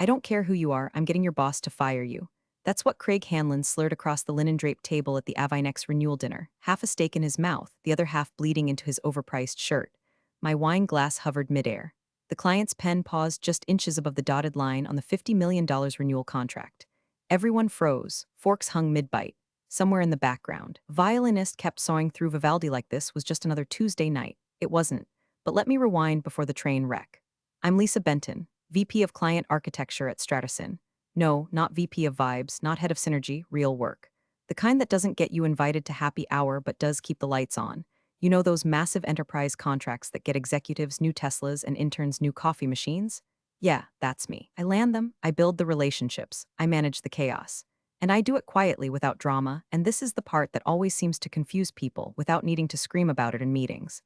I don't care who you are, I'm getting your boss to fire you. That's what Craig Hanlon slurred across the linen-draped table at the Avinex renewal dinner, half a steak in his mouth, the other half bleeding into his overpriced shirt. My wine glass hovered midair. The client's pen paused just inches above the dotted line on the $50 million renewal contract. Everyone froze, forks hung mid-bite. Somewhere in the background, a violinist kept sawing through Vivaldi like this was just another Tuesday night. It wasn't. But let me rewind before the train wreck. I'm Lisa Benton, VP of Client Architecture at Stratison. No, not VP of Vibes, not Head of Synergy, real work. The kind that doesn't get you invited to happy hour but does keep the lights on. You know those massive enterprise contracts that get executives new Teslas and interns new coffee machines? Yeah, that's me. I land them, I build the relationships, I manage the chaos. And I do it quietly without drama, and this is the part that always seems to confuse people without needing to scream about it in meetings.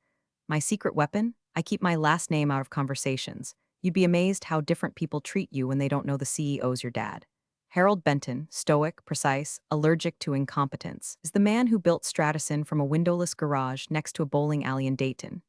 My secret weapon? I keep my last name out of conversations. You'd be amazed how different people treat you when they don't know the CEO's your dad. Harold Benton, stoic, precise, allergic to incompetence, is the man who built Stratison from a windowless garage next to a bowling alley in Dayton.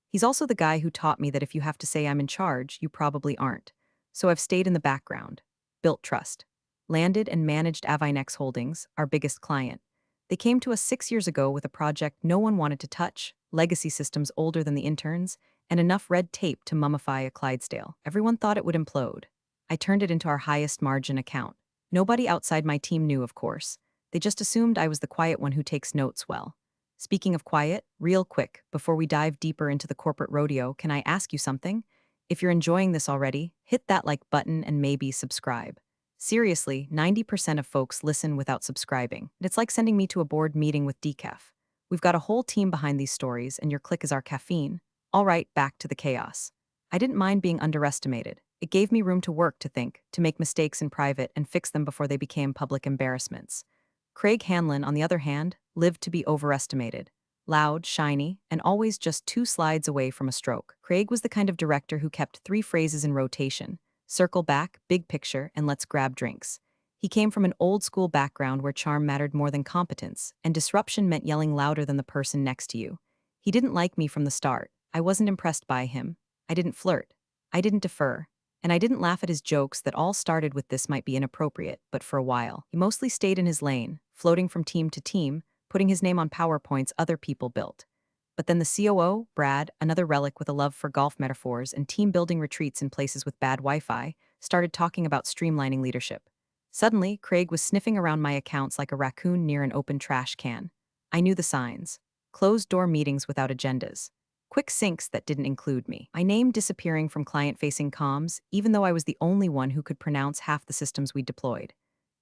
He's also the guy who taught me that if you have to say I'm in charge, you probably aren't. So I've stayed in the background, built trust, landed and managed Avinex Holdings, our biggest client. They came to us 6 years ago with a project no one wanted to touch, legacy systems older than the interns, and enough red tape to mummify a Clydesdale. Everyone thought it would implode. I turned it into our highest margin account. Nobody outside my team knew, of course. They just assumed I was the quiet one who takes notes well. Speaking of quiet, real quick, before we dive deeper into the corporate rodeo, can I ask you something? If you're enjoying this already, hit that like button and maybe subscribe. Seriously, 90% of folks listen without subscribing. It's like sending me to a board meeting with decaf. We've got a whole team behind these stories, and your click is our caffeine. All right, back to the chaos. I didn't mind being underestimated. It gave me room to work, to think, to make mistakes in private and fix them before they became public embarrassments. Craig Hanlon, on the other hand, lived to be overestimated. Loud, shiny, and always just 2 slides away from a stroke. Craig was the kind of director who kept 3 phrases in rotation: circle back, big picture, and let's grab drinks. He came from an old-school background where charm mattered more than competence, and disruption meant yelling louder than the person next to you. He didn't like me from the start. I wasn't impressed by him. I didn't flirt. I didn't defer. And I didn't laugh at his jokes that all started with "this might be inappropriate," but for a while. He mostly stayed in his lane, floating from team to team, putting his name on PowerPoints other people built. But then the COO, Brad, another relic with a love for golf metaphors and team-building retreats in places with bad Wi-Fi, started talking about streamlining leadership. Suddenly, Craig was sniffing around my accounts like a raccoon near an open trash can. I knew the signs. Closed-door meetings without agendas. Quick syncs that didn't include me. My name disappearing from client-facing comms, even though I was the only one who could pronounce half the systems we deployed.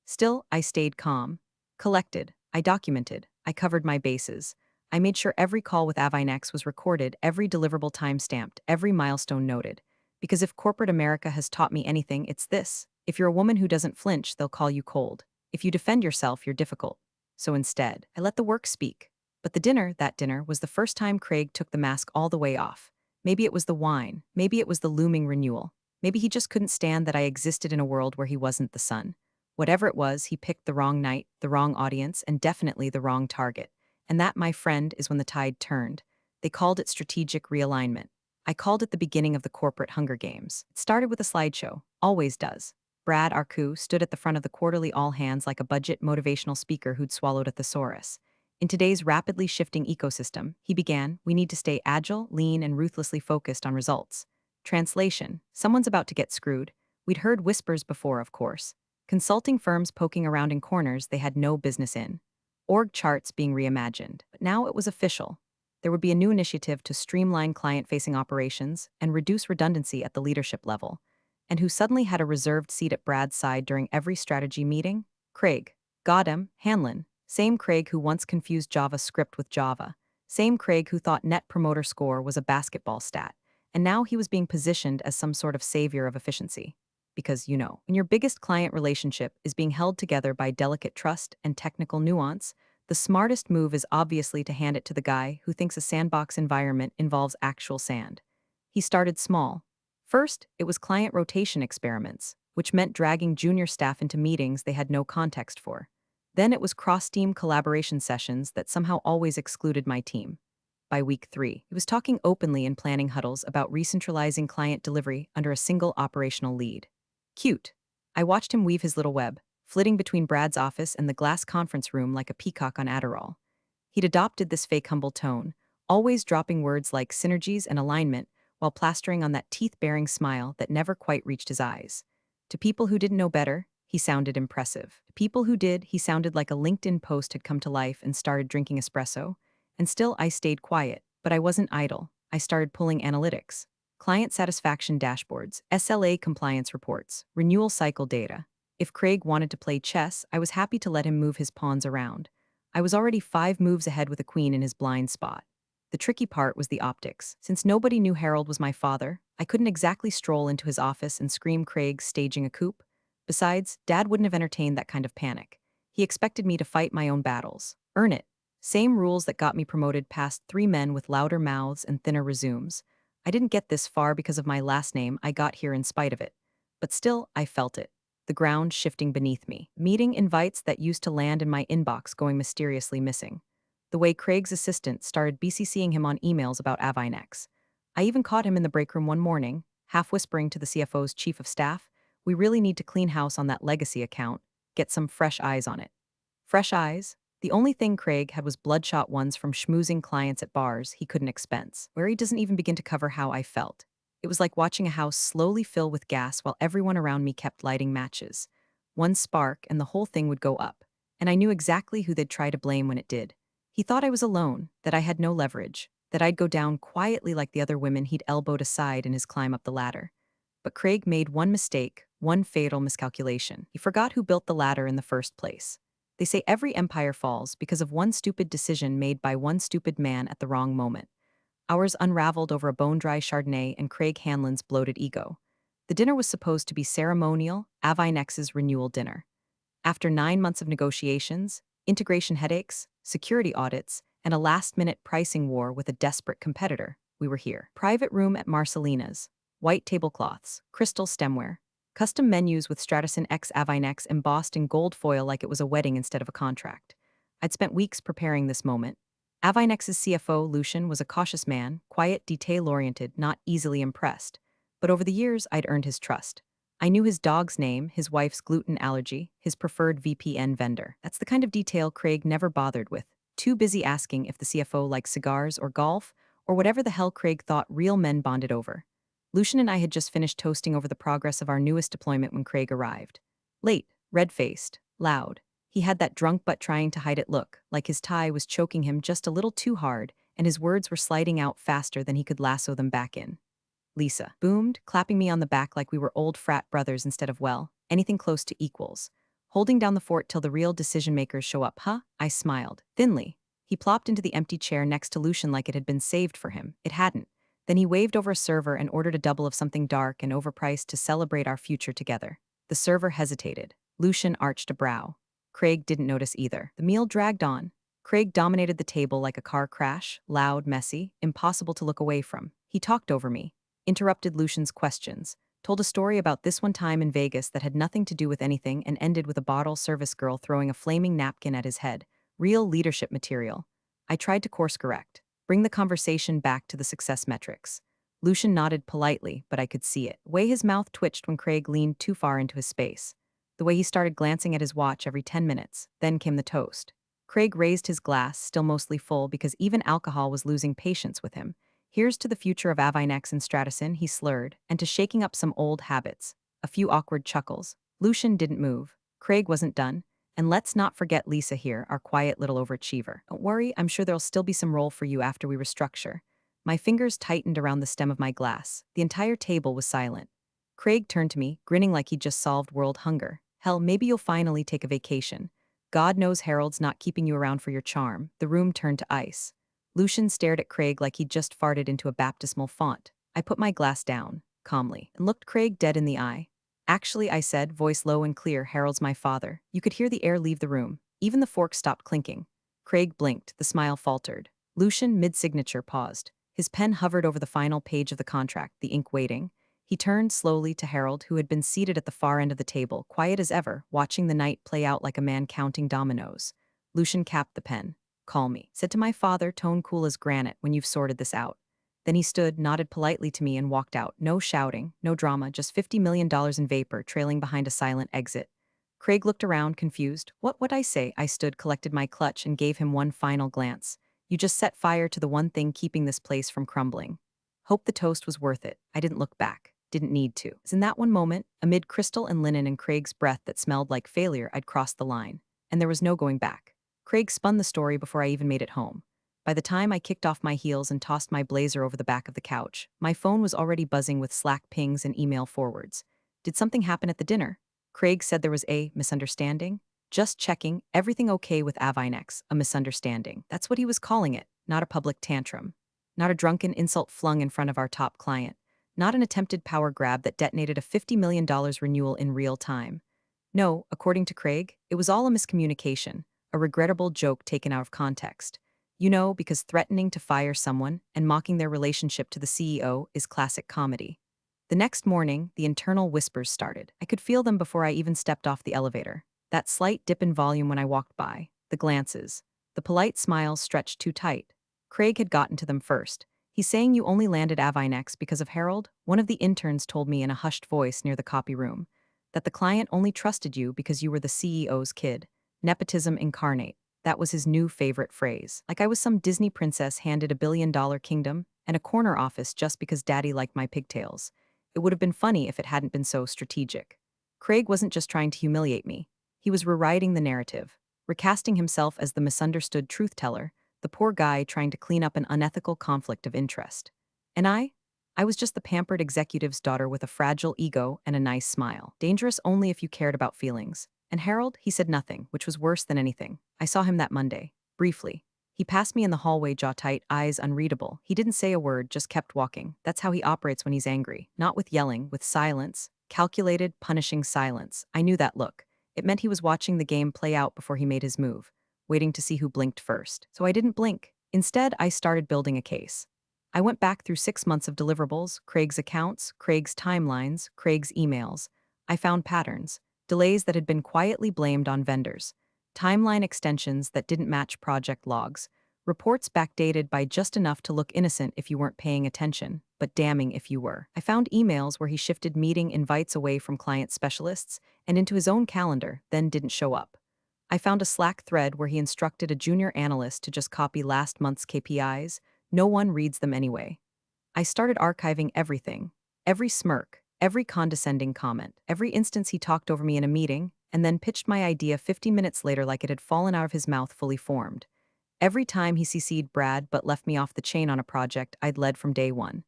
Still, I stayed calm. Collected. I documented. I covered my bases. I made sure every call with Avinex was recorded, every deliverable time-stamped, every milestone noted. Because if corporate America has taught me anything, it's this. If you're a woman who doesn't flinch, they'll call you cold. If you defend yourself, you're difficult. So instead, I let the work speak. But that dinner, was the first time Craig took the mask all the way off. Maybe it was the wine. Maybe it was the looming renewal. Maybe he just couldn't stand that I existed in a world where he wasn't the sun. Whatever it was, he picked the wrong night, the wrong audience, and definitely the wrong target. And that, my friend, is when the tide turned. They called it strategic realignment. I called it the beginning of the corporate Hunger Games. It started with a slideshow. Always does. Brad, our coup, stood at the front of the quarterly all-hands like a budget motivational speaker who'd swallowed a thesaurus. In today's rapidly shifting ecosystem, he began, we need to stay agile, lean, and ruthlessly focused on results. Translation, someone's about to get screwed. We'd heard whispers before, of course. Consulting firms poking around in corners they had no business in. Org charts being reimagined. But now it was official. There would be a new initiative to streamline client-facing operations and reduce redundancy at the leadership level. And who suddenly had a reserved seat at Brad's side during every strategy meeting? Craig. Got him, Hanlon. Same Craig who once confused JavaScript with Java. Same Craig who thought Net Promoter Score was a basketball stat. And now he was being positioned as some sort of savior of efficiency. Because, when your biggest client relationship is being held together by delicate trust and technical nuance, the smartest move is obviously to hand it to the guy who thinks a sandbox environment involves actual sand. He started small. First, it was client rotation experiments, which meant dragging junior staff into meetings they had no context for. Then it was cross-team collaboration sessions that somehow always excluded my team. By week 3, he was talking openly in planning huddles about re-centralizing client delivery under a single operational lead. Cute, I watched him weave his little web, flitting between Brad's office and the glass conference room like a peacock on Adderall. He'd adopted this fake humble tone, always dropping words like synergies and alignment while plastering on that teeth-baring smile that never quite reached his eyes. To people who didn't know better, he sounded impressive. To people who did, he sounded like a LinkedIn post had come to life and started drinking espresso. And still, I stayed quiet, but I wasn't idle. I started pulling analytics. Client satisfaction dashboards, SLA compliance reports, renewal cycle data. If Craig wanted to play chess, I was happy to let him move his pawns around. I was already 5 moves ahead with a queen in his blind spot. The tricky part was the optics. Since nobody knew Harold was my father, I couldn't exactly stroll into his office and scream Craig's staging a coup. Besides, Dad wouldn't have entertained that kind of panic. He expected me to fight my own battles. Earn it. Same rules that got me promoted past 3 men with louder mouths and thinner resumes. I didn't get this far because of my last name, I got here in spite of it. But still, I felt it. The ground shifting beneath me. Meeting invites that used to land in my inbox going mysteriously missing. The way Craig's assistant started BCCing him on emails about Avinex. I even caught him in the break room one morning, half whispering to the CFO's chief of staff, "We really need to clean house on that legacy account, get some fresh eyes on it." Fresh eyes? The only thing Craig had was bloodshot ones from schmoozing clients at bars he couldn't expense, where he doesn't even begin to cover how I felt. It was like watching a house slowly fill with gas while everyone around me kept lighting matches. One spark and the whole thing would go up, and I knew exactly who they'd try to blame when it did. He thought I was alone, that I had no leverage, that I'd go down quietly like the other women he'd elbowed aside in his climb up the ladder. But Craig made one mistake, one fatal miscalculation. He forgot who built the ladder in the first place. They say every empire falls because of one stupid decision made by one stupid man at the wrong moment. Ours unraveled over a bone-dry Chardonnay and Craig Hanlon's bloated ego. The dinner was supposed to be ceremonial, Avinex's renewal dinner. After 9 months of negotiations, integration headaches, security audits, and a last-minute pricing war with a desperate competitor, we were here. Private room at Marcelina's, white tablecloths, crystal stemware, custom menus with Stratison X Avinex embossed in gold foil like it was a wedding instead of a contract. I'd spent weeks preparing this moment. Avinex's CFO, Lucian, was a cautious man, quiet, detail-oriented, not easily impressed. But over the years, I'd earned his trust. I knew his dog's name, his wife's gluten allergy, his preferred VPN vendor. That's the kind of detail Craig never bothered with, too busy asking if the CFO liked cigars or golf, or whatever the hell Craig thought real men bonded over. Lucian and I had just finished toasting over the progress of our newest deployment when Craig arrived. Late, red-faced, loud. He had that drunk but trying to hide it look, like his tie was choking him just a little too hard, and his words were sliding out faster than he could lasso them back in. Lisa boomed, clapping me on the back like we were old frat brothers instead of, well, anything close to equals. Holding down the fort till the real decision-makers show up, huh? I smiled, thinly. He plopped into the empty chair next to Lucian like it had been saved for him. It hadn't. Then he waved over a server and ordered a double of something dark and overpriced to celebrate our future together. The server hesitated. Lucian arched a brow. Craig didn't notice either. The meal dragged on. Craig dominated the table like a car crash, loud, messy, impossible to look away from. He talked over me, interrupted Lucian's questions, told a story about this one time in Vegas that had nothing to do with anything and ended with a bottle service girl throwing a flaming napkin at his head. Real leadership material. I tried to course correct, bring the conversation back to the success metrics. Lucian nodded politely, but I could see it. The way his mouth twitched when Craig leaned too far into his space. The way he started glancing at his watch every 10 minutes. Then came the toast. Craig raised his glass, still mostly full because even alcohol was losing patience with him. Here's to the future of Avinex and Stratison, he slurred, and to shaking up some old habits. A few awkward chuckles. Lucian didn't move. Craig wasn't done. And let's not forget Lisa here, our quiet little overachiever. Don't worry, I'm sure there'll still be some role for you after we restructure. My fingers tightened around the stem of my glass. The entire table was silent. Craig turned to me, grinning like he'd just solved world hunger. Hell, maybe you'll finally take a vacation. God knows Harold's not keeping you around for your charm. The room turned to ice. Lucian stared at Craig like he'd just farted into a baptismal font. I put my glass down, calmly, and looked Craig dead in the eye. Actually, I said, voice low and clear, Harold's my father. You could hear the air leave the room. Even the fork stopped clinking. Craig blinked, the smile faltered. Lucian, mid-signature, paused. His pen hovered over the final page of the contract, the ink waiting. He turned slowly to Harold, who had been seated at the far end of the table, quiet as ever, watching the night play out like a man counting dominoes. Lucian capped the pen. Call me. Said to my father, tone cool as granite, when you've sorted this out. Then he stood, nodded politely to me, and walked out. No shouting, no drama, just $50 million in vapor trailing behind a silent exit. Craig looked around, confused. What would I say? I stood, collected my clutch, and gave him one final glance. You just set fire to the one thing keeping this place from crumbling. Hope the toast was worth it. I didn't look back. Didn't need to. It's in that one moment, amid crystal and linen and Craig's breath that smelled like failure, I'd crossed the line. And there was no going back. Craig spun the story before I even made it home. By the time I kicked off my heels and tossed my blazer over the back of the couch, my phone was already buzzing with Slack pings and email forwards. Did something happen at the dinner? Craig said there was a misunderstanding. Just checking, everything okay with Avinex, a misunderstanding. That's what he was calling it, not a public tantrum. Not a drunken insult flung in front of our top client. Not an attempted power grab that detonated a $50 million renewal in real time. No, according to Craig, it was all a miscommunication, a regrettable joke taken out of context. You know, because threatening to fire someone and mocking their relationship to the CEO is classic comedy. The next morning, the internal whispers started. I could feel them before I even stepped off the elevator. That slight dip in volume when I walked by, the glances, the polite smiles stretched too tight. Craig had gotten to them first. He's saying you only landed Avinex because of Harold? One of the interns told me in a hushed voice near the copy room that the client only trusted you because you were the CEO's kid. Nepotism incarnate. That was his new favorite phrase. Like I was some Disney princess handed $1 billion kingdom and a corner office just because daddy liked my pigtails. It would have been funny if it hadn't been so strategic. Craig wasn't just trying to humiliate me. He was rewriting the narrative, recasting himself as the misunderstood truth-teller, the poor guy trying to clean up an unethical conflict of interest. And I was just the pampered executive's daughter with a fragile ego and a nice smile. Dangerous only if you cared about feelings. And Harold, he said nothing, which was worse than anything. I saw him that Monday, briefly. He passed me in the hallway, jaw tight, eyes unreadable. He didn't say a word, just kept walking. That's how he operates when he's angry. Not with yelling, with silence. Calculated, punishing silence. I knew that look. It meant he was watching the game play out before he made his move, waiting to see who blinked first. So I didn't blink. Instead, I started building a case. I went back through 6 months of deliverables, Craig's accounts, Craig's timelines, Craig's emails. I found patterns, delays that had been quietly blamed on vendors, timeline extensions that didn't match project logs, reports backdated by just enough to look innocent if you weren't paying attention, but damning if you were. I found emails where he shifted meeting invites away from client specialists and into his own calendar, then didn't show up. I found a Slack thread where he instructed a junior analyst to just copy last month's KPIs. No one reads them anyway. I started archiving everything, every smirk, every condescending comment, every instance he talked over me in a meeting, and then pitched my idea 50 minutes later like it had fallen out of his mouth fully formed. Every time he CC'd Brad but left me off the chain on a project I'd led from day one.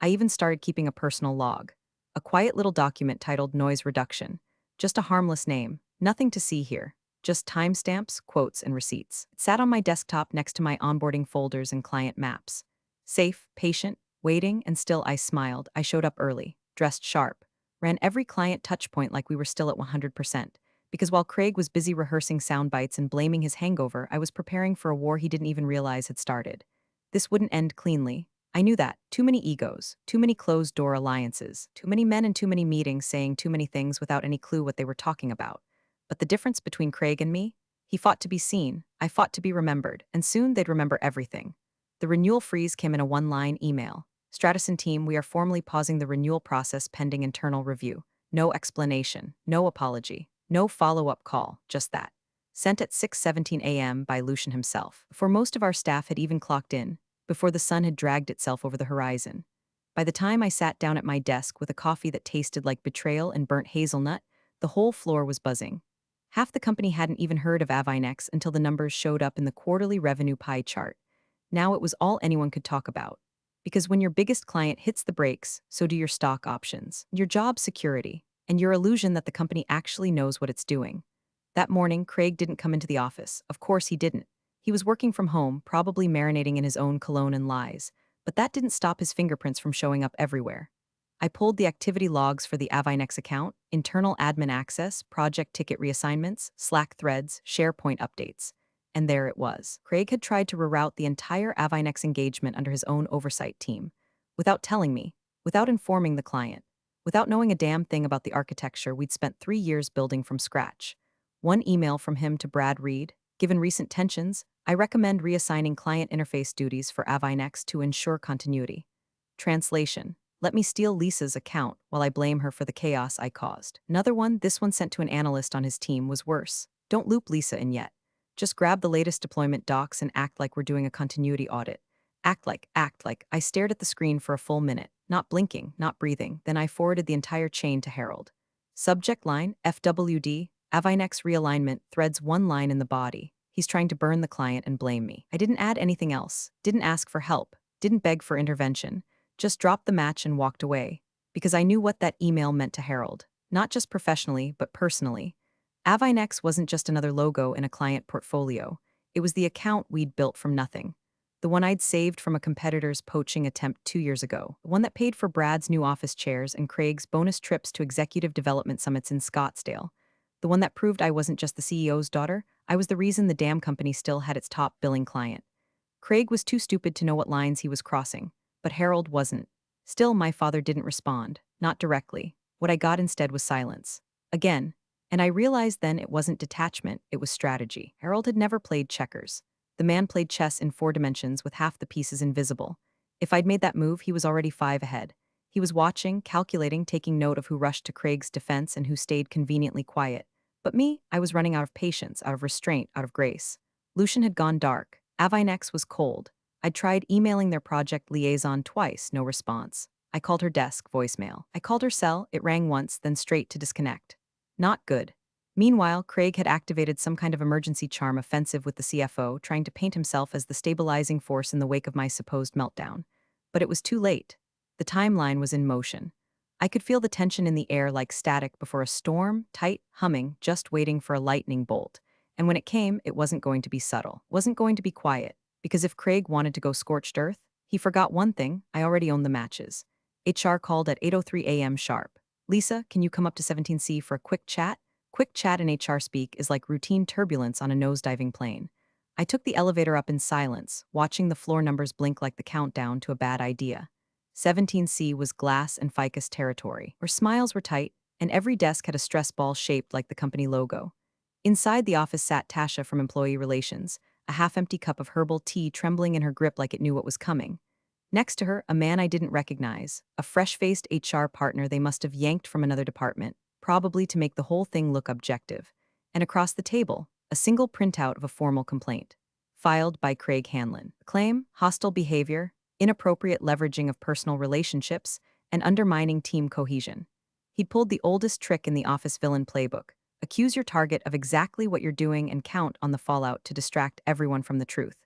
I even started keeping a personal log, a quiet little document titled Noise Reduction. Just a harmless name, nothing to see here, just timestamps, quotes, and receipts. It sat on my desktop next to my onboarding folders and client maps. Safe, patient, waiting, and still I smiled. I showed up early, dressed sharp, ran every client touchpoint like we were still at 100%. Because while Craig was busy rehearsing sound bites and blaming his hangover, I was preparing for a war he didn't even realize had started. This wouldn't end cleanly. I knew that. Too many egos, too many closed-door alliances, too many men and too many meetings saying too many things without any clue what they were talking about. But the difference between Craig and me? He fought to be seen, I fought to be remembered, and soon they'd remember everything. The renewal freeze came in a one-line email. Stratus team, we are formally pausing the renewal process pending internal review. No explanation, no apology, no follow-up call, just that. Sent at 6:17 a.m. by Lucian himself. Before most of our staff had even clocked in, before the sun had dragged itself over the horizon. By the time I sat down at my desk with a coffee that tasted like betrayal and burnt hazelnut, the whole floor was buzzing. Half the company hadn't even heard of Avinex until the numbers showed up in the quarterly revenue pie chart. Now it was all anyone could talk about. Because when your biggest client hits the brakes, so do your stock options, your job security, and your illusion that the company actually knows what it's doing. That morning, Craig didn't come into the office. Of course he didn't. He was working from home, probably marinating in his own cologne and lies. But that didn't stop his fingerprints from showing up everywhere. I pulled the activity logs for the Avinex account, internal admin access, project ticket reassignments, Slack threads, SharePoint updates. And there it was. Craig had tried to reroute the entire Avinex engagement under his own oversight team, without telling me, without informing the client, without knowing a damn thing about the architecture we'd spent 3 years building from scratch. One email from him to Brad Reed, given recent tensions, I recommend reassigning client interface duties for Avinex to ensure continuity. Translation: let me steal Lisa's account while I blame her for the chaos I caused. Another one, this one sent to an analyst on his team, was worse. Don't loop Lisa in yet. Just grab the latest deployment docs and act like we're doing a continuity audit. Act like. I stared at the screen for a full minute, not blinking, not breathing. Then I forwarded the entire chain to Harold. Subject line, FWD, Avinex realignment, threads one line in the body. He's trying to burn the client and blame me. I didn't add anything else, didn't ask for help, didn't beg for intervention, just dropped the match and walked away. Because I knew what that email meant to Harold, not just professionally, but personally. Avinex wasn't just another logo in a client portfolio. It was the account we'd built from nothing. The one I'd saved from a competitor's poaching attempt 2 years ago. The one that paid for Brad's new office chairs and Craig's bonus trips to executive development summits in Scottsdale. The one that proved I wasn't just the CEO's daughter, I was the reason the damn company still had its top billing client. Craig was too stupid to know what lines he was crossing, but Harold wasn't. Still, my father didn't respond, not directly. What I got instead was silence. Again. And I realized then it wasn't detachment, it was strategy. Harold had never played checkers. The man played chess in 4 dimensions with half the pieces invisible. If I'd made that move, he was already 5 ahead. He was watching, calculating, taking note of who rushed to Craig's defense and who stayed conveniently quiet. But me, I was running out of patience, out of restraint, out of grace. Lucian had gone dark. Avinex was cold. I'd tried emailing their project liaison twice, no response. I called her desk, voicemail. I called her cell, it rang once, then straight to disconnect. Not good. Meanwhile, Craig had activated some kind of emergency charm offensive with the CFO, trying to paint himself as the stabilizing force in the wake of my supposed meltdown. But it was too late. The timeline was in motion. I could feel the tension in the air like static before a storm, tight, humming, just waiting for a lightning bolt. And when it came, it wasn't going to be subtle, wasn't going to be quiet, because if Craig wanted to go scorched earth, he forgot one thing: I already owned the matches. HR called at 8:03 a.m. sharp. Lisa, can you come up to 17C for a quick chat? Quick chat in HR speak is like routine turbulence on a nosediving plane. I took the elevator up in silence, watching the floor numbers blink like the countdown to a bad idea. 17C was glass and ficus territory, where smiles were tight, and every desk had a stress ball shaped like the company logo. Inside the office sat Tasha from Employee Relations, a half-empty cup of herbal tea trembling in her grip like it knew what was coming. Next to her, a man I didn't recognize, a fresh-faced HR partner they must have yanked from another department, probably to make the whole thing look objective. And across the table, a single printout of a formal complaint. Filed by Craig Hanlon. Claim: hostile behavior, inappropriate leveraging of personal relationships, and undermining team cohesion. He'd pulled the oldest trick in the office villain playbook: accuse your target of exactly what you're doing and count on the fallout to distract everyone from the truth.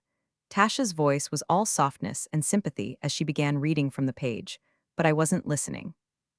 Tasha's voice was all softness and sympathy as she began reading from the page, but I wasn't listening.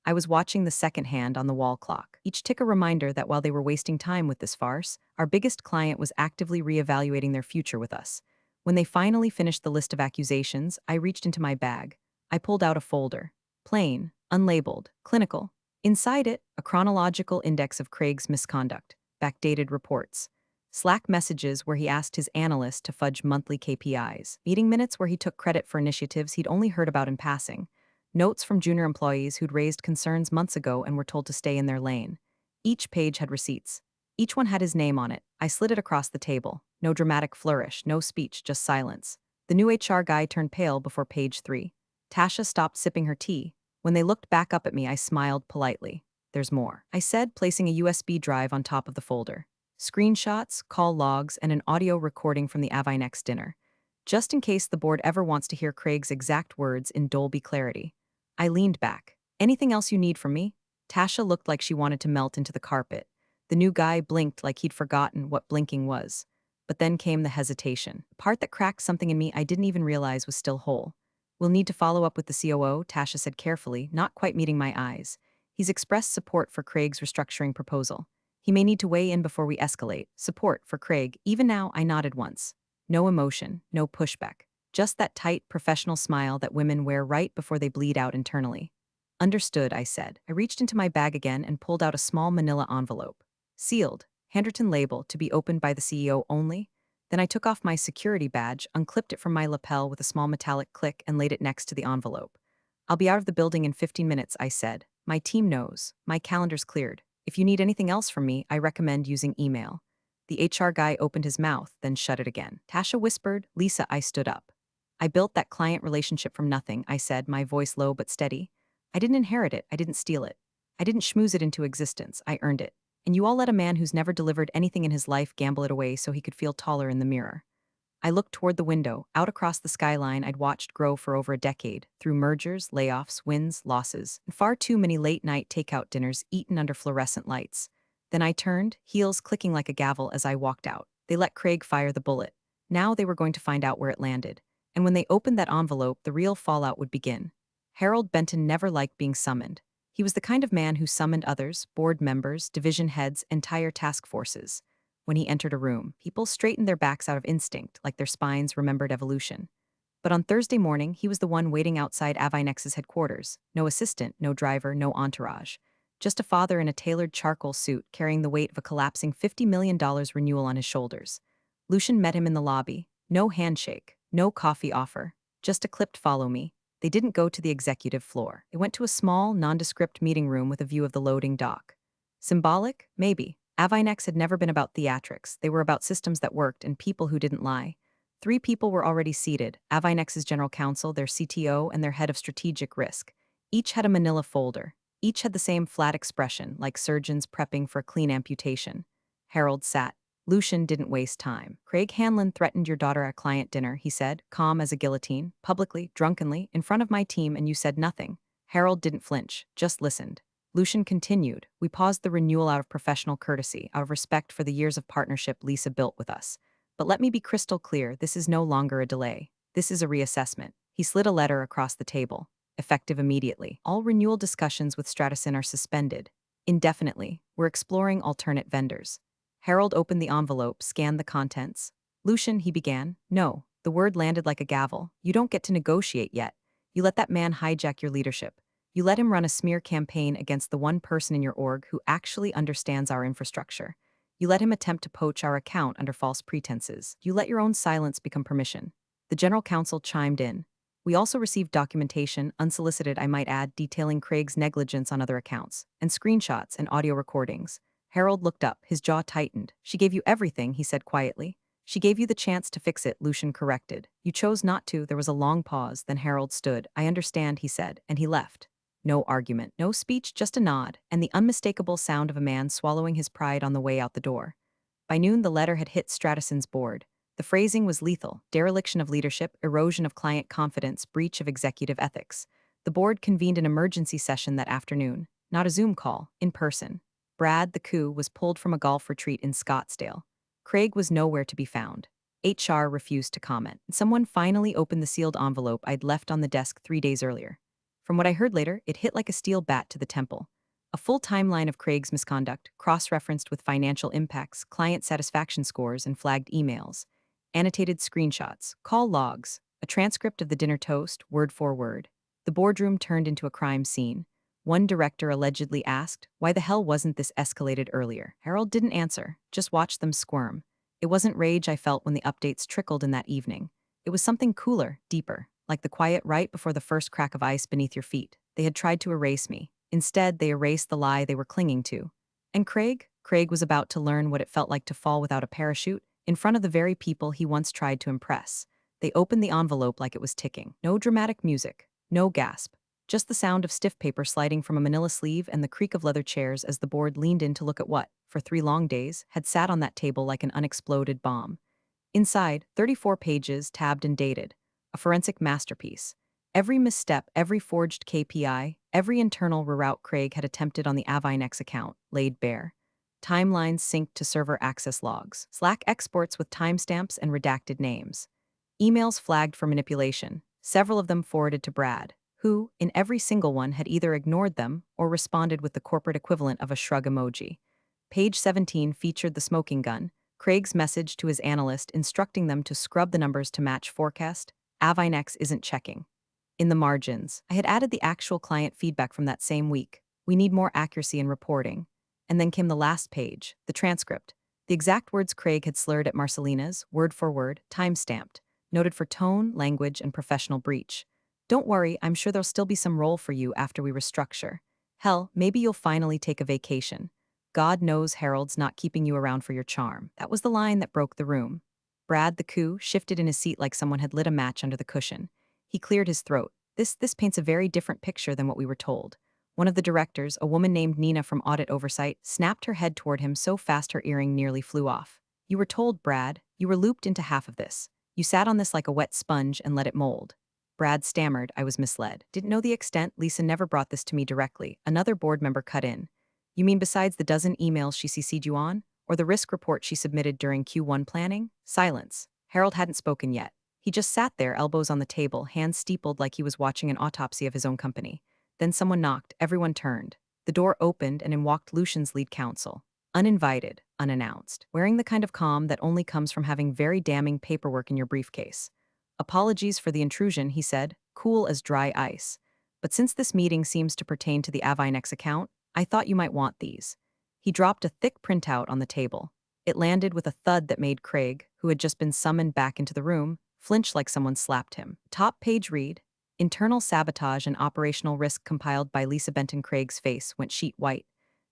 I was watching the second hand on the wall clock, each tick a reminder that while they were wasting time with this farce, our biggest client was actively reevaluating their future with us. When they finally finished the list of accusations, I reached into my bag. I pulled out a folder. Plain, unlabeled, clinical. Inside it, a chronological index of Craig's misconduct, backdated reports. Slack messages where he asked his analyst to fudge monthly KPIs, meeting minutes where he took credit for initiatives he'd only heard about in passing, notes from junior employees who'd raised concerns months ago and were told to stay in their lane. Each page had receipts. Each one had his name on it. I slid it across the table. No dramatic flourish, no speech, just silence. The new HR guy turned pale before page 3. Tasha stopped sipping her tea. When they looked back up at me, I smiled politely. There's more, I said, placing a USB drive on top of the folder. Screenshots, call logs, and an audio recording from the Avinex dinner, just in case the board ever wants to hear Craig's exact words in Dolby clarity. I leaned back. Anything else you need from me? Tasha looked like she wanted to melt into the carpet. The new guy blinked like he'd forgotten what blinking was. But then came the hesitation, the part that cracked something in me I didn't even realize was still whole. We'll need to follow up with the COO, Tasha said carefully, not quite meeting my eyes. He's expressed support for Craig's restructuring proposal. He may need to weigh in before we escalate. Support for Craig. Even now, I nodded once. No emotion, no pushback. Just that tight, professional smile that women wear right before they bleed out internally. Understood, I said. I reached into my bag again and pulled out a small manila envelope. Sealed, handwritten label to be opened by the CEO only. Then I took off my security badge, unclipped it from my lapel with a small metallic click, and laid it next to the envelope. I'll be out of the building in 15 minutes, I said. My team knows. My calendar's cleared. If you need anything else from me, I recommend using email. The HR guy opened his mouth, then shut it again. Tasha whispered, Lisa, I stood up. I built that client relationship from nothing, I said, my voice low but steady. I didn't inherit it, I didn't steal it. I didn't schmooze it into existence, I earned it. And you all let a man who's never delivered anything in his life gamble it away so he could feel taller in the mirror. I looked toward the window, out across the skyline I'd watched grow for over a decade, through mergers, layoffs, wins, losses, and far too many late-night takeout dinners eaten under fluorescent lights. Then I turned, heels clicking like a gavel as I walked out. They let Craig fire the bullet. Now they were going to find out where it landed. And when they opened that envelope, the real fallout would begin. Harold Benton never liked being summoned. He was the kind of man who summoned others, board members, division heads, entire task forces. When he entered a room, people straightened their backs out of instinct, like their spines remembered evolution. But on Thursday morning, he was the one waiting outside Avinex's headquarters. No assistant, no driver, no entourage. Just a father in a tailored charcoal suit carrying the weight of a collapsing $50 million renewal on his shoulders. Lucian met him in the lobby. No handshake, no coffee offer, just a clipped follow me. They didn't go to the executive floor. They went to a small, nondescript meeting room with a view of the loading dock. Symbolic? Maybe. Avinex had never been about theatrics. They were about systems that worked and people who didn't lie. 3 people were already seated, Avinex's general counsel, their CTO, and their head of strategic risk. Each had a manila folder. Each had the same flat expression, like surgeons prepping for a clean amputation. Harold sat. Lucian didn't waste time. Craig Hanlon threatened your daughter at client dinner, he said, calm as a guillotine, publicly, drunkenly, in front of my team, and you said nothing. Harold didn't flinch, just listened. Lucian continued, we paused the renewal out of professional courtesy, out of respect for the years of partnership Lisa built with us. But let me be crystal clear, this is no longer a delay. This is a reassessment. He slid a letter across the table. Effective immediately. All renewal discussions with Stratison are suspended. Indefinitely. We're exploring alternate vendors. Harold opened the envelope, scanned the contents. Lucian, he began. No. The word landed like a gavel. You don't get to negotiate yet. You let that man hijack your leadership. You let him run a smear campaign against the one person in your org who actually understands our infrastructure. You let him attempt to poach our account under false pretenses. You let your own silence become permission. The general counsel chimed in. We also received documentation, unsolicited I might add, detailing Craig's negligence on other accounts, and screenshots and audio recordings. Harold looked up, his jaw tightened. She gave you everything, he said quietly. She gave you the chance to fix it, Lucian corrected. You chose not to. There was a long pause, then Harold stood. I understand, he said, and he left. No argument, no speech, just a nod, and the unmistakable sound of a man swallowing his pride on the way out the door. By noon, the letter had hit Stratison's board. The phrasing was lethal: dereliction of leadership, erosion of client confidence, breach of executive ethics. The board convened an emergency session that afternoon, not a Zoom call, in person. Brad, the coup, was pulled from a golf retreat in Scottsdale. Craig was nowhere to be found. HR refused to comment. Someone finally opened the sealed envelope I'd left on the desk 3 days earlier. From what I heard later, it hit like a steel bat to the temple. A full timeline of Craig's misconduct, cross-referenced with financial impacts, client satisfaction scores, and flagged emails. Annotated screenshots, call logs, a transcript of the dinner toast, word for word. The boardroom turned into a crime scene. One director allegedly asked, why the hell wasn't this escalated earlier? Harold didn't answer, just watched them squirm. It wasn't rage I felt when the updates trickled in that evening. It was something cooler, deeper, like the quiet right before the first crack of ice beneath your feet. They had tried to erase me. Instead, they erased the lie they were clinging to. And Craig? Craig was about to learn what it felt like to fall without a parachute, in front of the very people he once tried to impress. They opened the envelope like it was ticking. No dramatic music, no gasp. Just the sound of stiff paper sliding from a manila sleeve and the creak of leather chairs as the board leaned in to look at what, for 3 long days, had sat on that table like an unexploded bomb. Inside, 34 pages, tabbed and dated. A forensic masterpiece. Every misstep, every forged KPI, every internal reroute Craig had attempted on the Avinex account, laid bare. Timelines synced to server access logs. Slack exports with timestamps and redacted names. Emails flagged for manipulation, several of them forwarded to Brad, who, in every single one, had either ignored them or responded with the corporate equivalent of a shrug emoji. Page 17 featured the smoking gun, Craig's message to his analyst instructing them to scrub the numbers to match forecast. Avinex isn't checking. In the margins, I had added the actual client feedback from that same week. We need more accuracy in reporting. And then came the last page, the transcript. The exact words Craig had slurred at Marcelina's, word for word, time-stamped, noted for tone, language, and professional breach. Don't worry, I'm sure there'll still be some role for you after we restructure. Hell, maybe you'll finally take a vacation. God knows Harold's not keeping you around for your charm. That was the line that broke the room. Brad, the coup, shifted in his seat like someone had lit a match under the cushion. He cleared his throat. This paints a very different picture than what we were told. One of the directors, a woman named Nina from Audit Oversight, snapped her head toward him so fast her earring nearly flew off. You were told, Brad. You were looped into half of this. You sat on this like a wet sponge and let it mold. Brad stammered, I was misled. Didn't know the extent, Lisa never brought this to me directly. Another board member cut in. You mean besides the dozen emails she CC'd you on? Or the risk report she submitted during Q1 planning? Silence. Harold hadn't spoken yet. He just sat there, elbows on the table, hands steepled like he was watching an autopsy of his own company. Then someone knocked, everyone turned. The door opened and in walked Lucian's lead counsel. Uninvited, unannounced, wearing the kind of calm that only comes from having very damning paperwork in your briefcase. Apologies for the intrusion, he said, cool as dry ice. But since this meeting seems to pertain to the Avinex account, I thought you might want these. He dropped a thick printout on the table. It landed with a thud that made Craig, who had just been summoned back into the room, flinch like someone slapped him. Top page read, Internal sabotage and operational risk compiled by Lisa Benton. Craig's face went sheet white.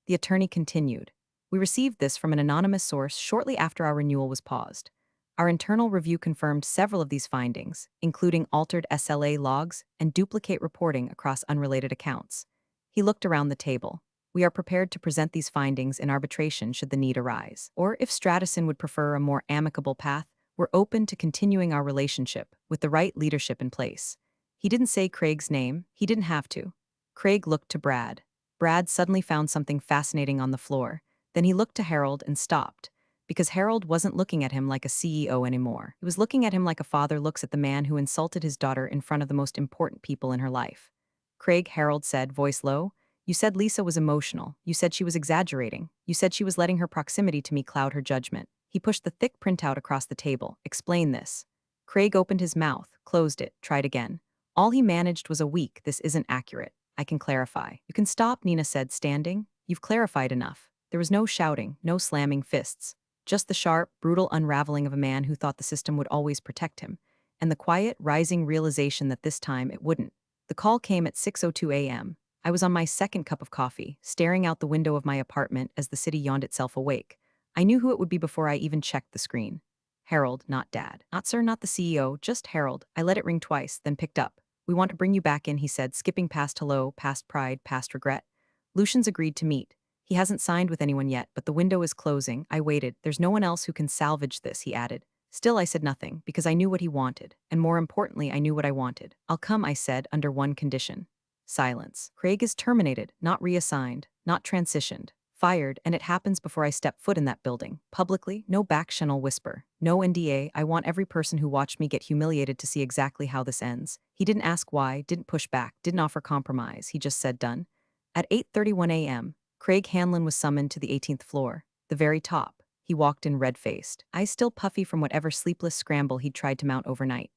The attorney continued. We received this from an anonymous source shortly after our renewal was paused. Our internal review confirmed several of these findings, including altered SLA logs and duplicate reporting across unrelated accounts. He looked around the table. We are prepared to present these findings in arbitration should the need arise. Or if Stratison would prefer a more amicable path, we're open to continuing our relationship with the right leadership in place. He didn't say Craig's name. He didn't have to. Craig looked to Brad. Brad suddenly found something fascinating on the floor. Then he looked to Harold and stopped, because Harold wasn't looking at him like a CEO anymore. He was looking at him like a father looks at the man who insulted his daughter in front of the most important people in her life. Craig, Harold said, voice low, you said Lisa was emotional. You said she was exaggerating. You said she was letting her proximity to me cloud her judgment. He pushed the thick printout across the table. Explain this. Craig opened his mouth, closed it, tried again. All he managed was a weak, this isn't accurate. I can clarify. You can stop, Nina said, standing. You've clarified enough. There was no shouting, no slamming fists. Just the sharp, brutal unraveling of a man who thought the system would always protect him, and the quiet, rising realization that this time it wouldn't. The call came at 6:02 a.m. I was on my second cup of coffee, staring out the window of my apartment as the city yawned itself awake. I knew who it would be before I even checked the screen. Harold, not Dad. Not sir, not the CEO, just Harold. I let it ring twice, then picked up. We want to bring you back in, he said, skipping past hello, past pride, past regret. Lucian's agreed to meet. He hasn't signed with anyone yet, but the window is closing. I waited. There's no one else who can salvage this, he added. Still, I said nothing, because I knew what he wanted, and more importantly, I knew what I wanted. I'll come, I said, under one condition. Silence. Craig is terminated, not reassigned, not transitioned. Fired, and it happens before I step foot in that building. Publicly, no back-channel whisper. No NDA, I want every person who watched me get humiliated to see exactly how this ends. He didn't ask why, didn't push back, didn't offer compromise, he just said done. At 8:31 a.m., Craig Hanlon was summoned to the 18th floor, the very top. He walked in red-faced, eyes still puffy from whatever sleepless scramble he'd tried to mount overnight.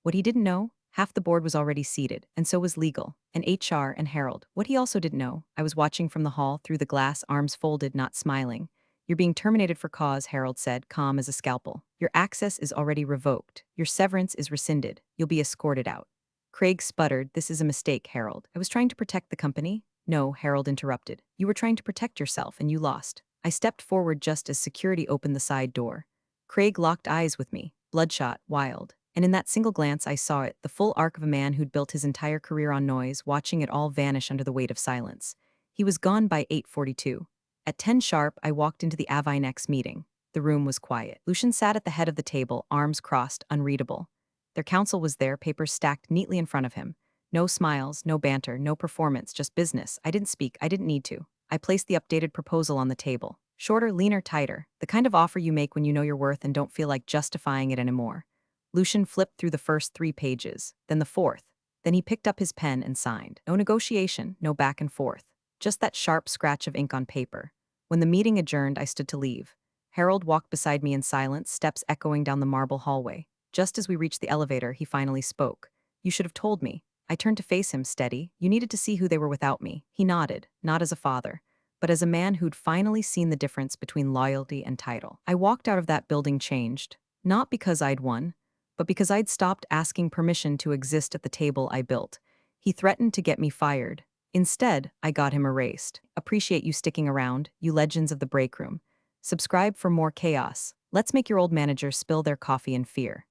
What he didn't know? Half the board was already seated, and so was legal, and HR and Harold. What he also didn't know, I was watching from the hall through the glass, arms folded, not smiling. You're being terminated for cause, Harold said, calm as a scalpel. Your access is already revoked. Your severance is rescinded. You'll be escorted out. Craig sputtered, this is a mistake, Harold. I was trying to protect the company. No, Harold interrupted. You were trying to protect yourself, and you lost. I stepped forward just as security opened the side door. Craig locked eyes with me, bloodshot, wild. And in that single glance I saw it, the full arc of a man who'd built his entire career on noise, watching it all vanish under the weight of silence. He was gone by 8:42. At 10 sharp, I walked into the Avinex meeting. The room was quiet. Lucian sat at the head of the table, arms crossed, unreadable. Their counsel was there, papers stacked neatly in front of him. No smiles, no banter, no performance, just business. I didn't speak, I didn't need to. I placed the updated proposal on the table. Shorter, leaner, tighter. The kind of offer you make when you know your worth and don't feel like justifying it anymore. Lucian flipped through the first 3 pages, then the fourth. Then he picked up his pen and signed. No negotiation, no back and forth. Just that sharp scratch of ink on paper. When the meeting adjourned, I stood to leave. Harold walked beside me in silence, steps echoing down the marble hallway. Just as we reached the elevator, he finally spoke. You should have told me. I turned to face him, steady. You needed to see who they were without me. He nodded, not as a father, but as a man who'd finally seen the difference between loyalty and title. I walked out of that building changed, not because I'd won, but because I'd stopped asking permission to exist at the table I built. He threatened to get me fired. Instead, I got him erased. Appreciate you sticking around, you legends of the break room. Subscribe for more chaos. Let's make your old manager spill their coffee in fear.